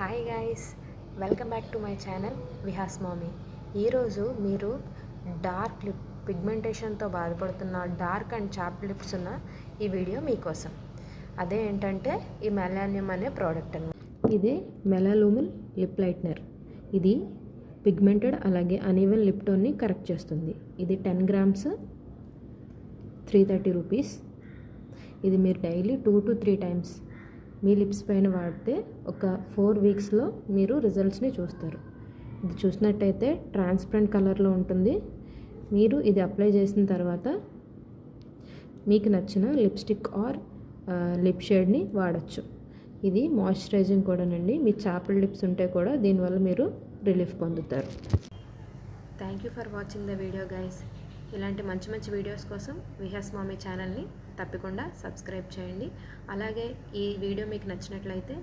Hi guys, welcome back to my channel Vihas mommy. ఈరోజు మీరు dark lip పిగ్మెంటేషన్తో బాధపడుతున్న dark and chop lips ఉన్న ఈ వీడియో మీకోసం. అదే ఏంటంటే ఈ మెలానియం అనే ప్రోడక్ట్ అన్నమాట. ఇది మెలాలూమిన్ లిప్ లైట్నర్. ఇది పిగ్మెంటెడ్ అలాగే అనీవెన్ లిప్ టోన్ని కరెక్ట్ చేస్తుంది. ఇది 10 grams 330 రూపీస్. ఇది మీరు daily 2 to 3 times me lips పైన వాడితే ఒక 4 weeksలో మీరు రిజల్ట్స్ని చూస్తారు. ఇది చూసినట్టయితే ట్రాన్స్పరెంట్ కలర్లో ఉంటుంది. మీరు ఇది అప్లై చేసిన తర్వాత మీకు నచ్చిన లిప్స్టిక్ ఆర్ లిప్ షేడ్ని వాడచ్చు. ఇది మాయిశ్చరైజింగ్ కూడానండి. మీ చాప్డ్ లిప్స్ ఉంటే కూడా దీనివల్ల మీరు రిలీఫ్ పొందుతారు. Thank you for watching the video guys. ఇలాంటి మంచి మంచి వీడియోస్ కోసం విహాస్ మామీ ఛానల్ని తప్పకుండా సబ్స్క్రైబ్ చేయండి. అలాగే ఈ వీడియో మీకు నచ్చినట్లయితే